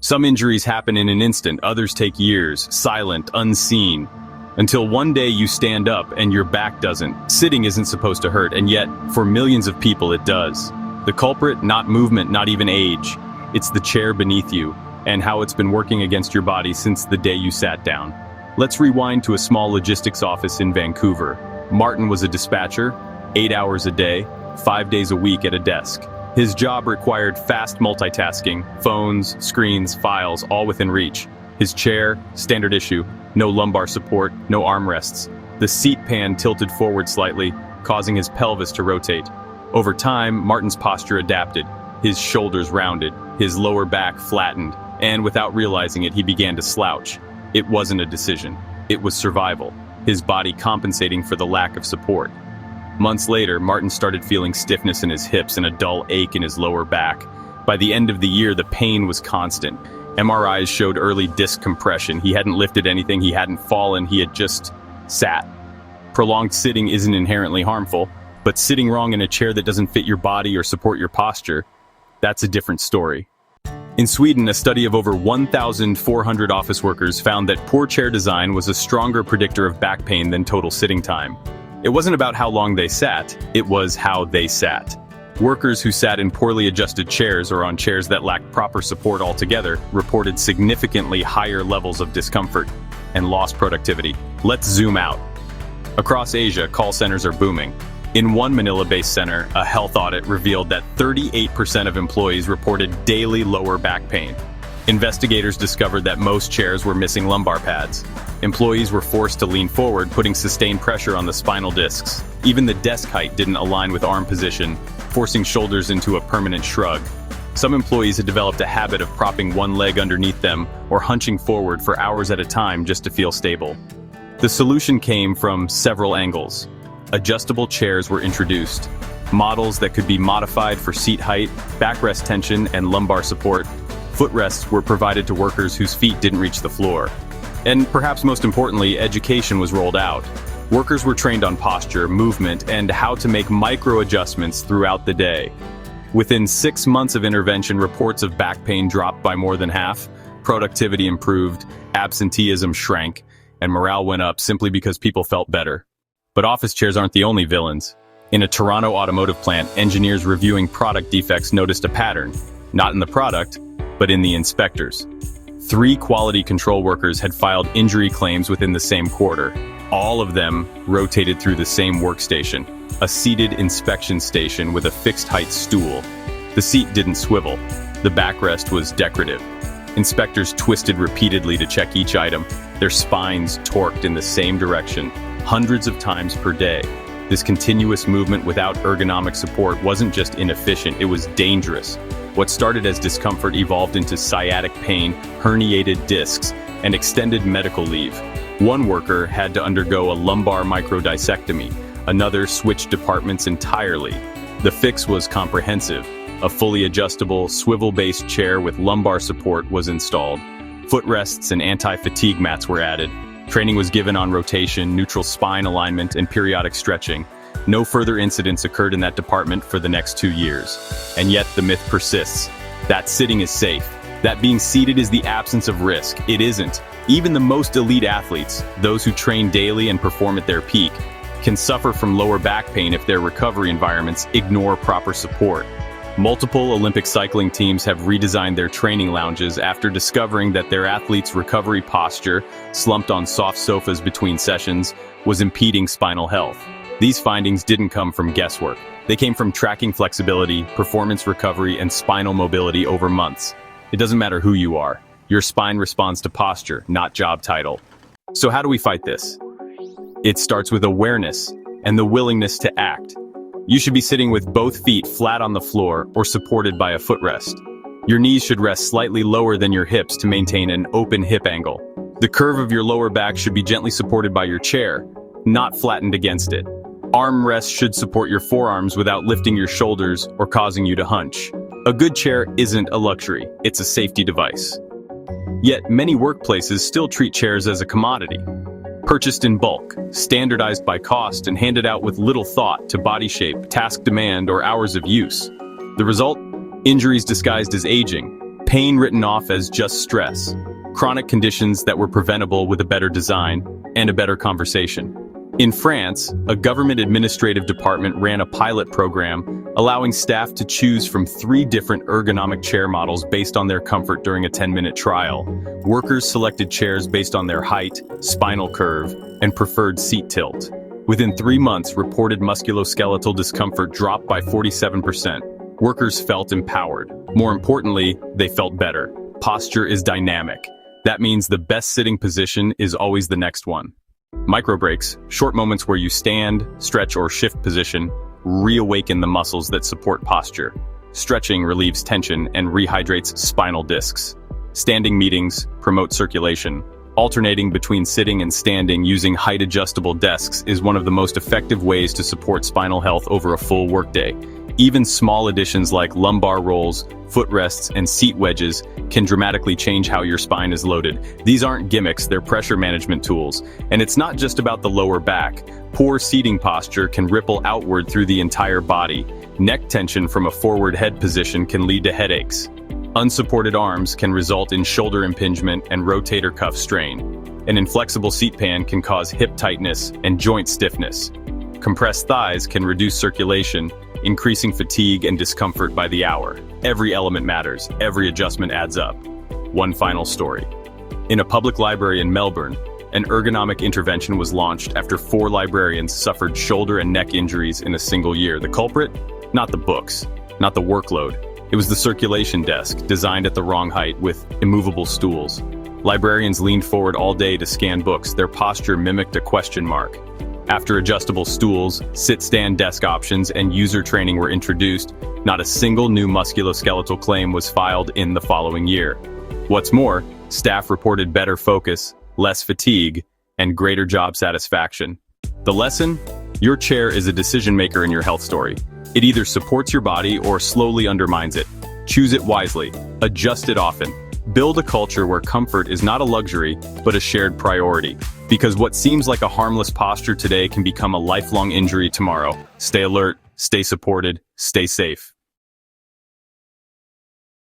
Some injuries happen in an instant, others take years, silent, unseen. Until one day you stand up and your back doesn't. Sitting isn't supposed to hurt, and yet, for millions of people, it does. The culprit, not movement, not even age. It's the chair beneath you, and how it's been working against your body since the day you sat down. Let's rewind to a small logistics office in Vancouver. Martin was a dispatcher, 8 hours a day, 5 days a week at a desk. His job required fast multitasking, phones, screens, files, all within reach. His chair, standard issue, no lumbar support, no armrests. The seat pan tilted forward slightly, causing his pelvis to rotate. Over time, Martin's posture adapted, his shoulders rounded, his lower back flattened, and without realizing it, he began to slouch. It wasn't a decision. It was survival, his body compensating for the lack of support. Months later, Martin started feeling stiffness in his hips and a dull ache in his lower back. By the end of the year, the pain was constant. MRIs showed early disc compression. He hadn't lifted anything, he hadn't fallen, he had just sat. Prolonged sitting isn't inherently harmful, but sitting wrong in a chair that doesn't fit your body or support your posture, that's a different story. In Sweden, a study of over 1,400 office workers found that poor chair design was a stronger predictor of back pain than total sitting time. It wasn't about how long they sat, it was how they sat. Workers who sat in poorly adjusted chairs or on chairs that lacked proper support altogether reported significantly higher levels of discomfort and lost productivity. Let's zoom out. Across Asia, call centers are booming. In one Manila-based center, a health audit revealed that 38% of employees reported daily lower back pain. Investigators discovered that most chairs were missing lumbar pads. Employees were forced to lean forward, putting sustained pressure on the spinal discs. Even the desk height didn't align with arm position, forcing shoulders into a permanent shrug. Some employees had developed a habit of propping one leg underneath them or hunching forward for hours at a time just to feel stable. The solution came from several angles. Adjustable chairs were introduced. Models that could be modified for seat height, backrest tension, and lumbar support. Footrests were provided to workers whose feet didn't reach the floor. And perhaps most importantly, education was rolled out. Workers were trained on posture, movement, and how to make micro-adjustments throughout the day. Within 6 months of intervention, reports of back pain dropped by more than half, productivity improved, absenteeism shrank, and morale went up simply because people felt better. But office chairs aren't the only villains. In a Toronto automotive plant, engineers reviewing product defects noticed a pattern, not in the product, but in the inspectors. 3 quality control workers had filed injury claims within the same quarter. All of them rotated through the same workstation, a seated inspection station with a fixed height stool. The seat didn't swivel. The backrest was decorative. Inspectors twisted repeatedly to check each item, their spines torqued in the same direction, hundreds of times per day. This continuous movement without ergonomic support wasn't just inefficient, it was dangerous. What started as discomfort evolved into sciatic pain, herniated discs, and extended medical leave. One worker had to undergo a lumbar microdissectomy, another switched departments entirely. The fix was comprehensive. A fully adjustable, swivel-based chair with lumbar support was installed. Footrests and anti-fatigue mats were added. Training was given on rotation, neutral spine alignment, and periodic stretching. No further incidents occurred in that department for the next 2 years. And yet the myth persists. That sitting is safe. That being seated is the absence of risk. It isn't. Even the most elite athletes, those who train daily and perform at their peak, can suffer from lower back pain if their recovery environments ignore proper support. Multiple Olympic cycling teams have redesigned their training lounges after discovering that their athletes' recovery posture, slumped on soft sofas between sessions, was impeding spinal health. These findings didn't come from guesswork. They came from tracking flexibility, performance recovery, and spinal mobility over months. It doesn't matter who you are. Your spine responds to posture, not job title. So how do we fight this? It starts with awareness and the willingness to act. You should be sitting with both feet flat on the floor or supported by a footrest. Your knees should rest slightly lower than your hips to maintain an open hip angle. The curve of your lower back should be gently supported by your chair, not flattened against it. Arm rests should support your forearms without lifting your shoulders or causing you to hunch. A good chair isn't a luxury, it's a safety device. Yet many workplaces still treat chairs as a commodity. Purchased in bulk, standardized by cost, and handed out with little thought to body shape, task demand, or hours of use. The result? Injuries disguised as aging. pain written off as just stress, chronic conditions that were preventable with a better design and a better conversation. In France, a government administrative department ran a pilot program allowing staff to choose from 3 different ergonomic chair models based on their comfort during a 10-minute trial. Workers selected chairs based on their height, spinal curve, and preferred seat tilt. Within 3 months, reported musculoskeletal discomfort dropped by 47%. Workers felt empowered. More importantly, they felt better. Posture is dynamic. That means the best sitting position is always the next one. Micro breaks, short moments where you stand, stretch, or shift position, reawaken the muscles that support posture. Stretching relieves tension and rehydrates spinal discs. Standing meetings promote circulation. Alternating between sitting and standing using height-adjustable desks is one of the most effective ways to support spinal health over a full workday. Even small additions like lumbar rolls, footrests, and seat wedges can dramatically change how your spine is loaded. These aren't gimmicks, they're pressure management tools. And it's not just about the lower back. Poor seating posture can ripple outward through the entire body. Neck tension from a forward head position can lead to headaches. Unsupported arms can result in shoulder impingement and rotator cuff strain. An inflexible seat pan can cause hip tightness and joint stiffness. Compressed thighs can reduce circulation, increasing fatigue and discomfort by the hour. Every element matters, every adjustment adds up. One final story. In a public library in Melbourne, an ergonomic intervention was launched after 4 librarians suffered shoulder and neck injuries in a single year. The culprit? Not the books, not the workload. It was the circulation desk, designed at the wrong height with immovable stools. Librarians leaned forward all day to scan books. Their posture mimicked a question mark. After adjustable stools, sit-stand desk options, and user training were introduced, not a single new musculoskeletal claim was filed in the following year. What's more, staff reported better focus, less fatigue, and greater job satisfaction. The lesson? Your chair is a decision maker in your health story. It either supports your body or slowly undermines it. Choose it wisely. Adjust it often. Build a culture where comfort is not a luxury, but a shared priority. Because what seems like a harmless posture today can become a lifelong injury tomorrow. Stay alert, stay supported, stay safe.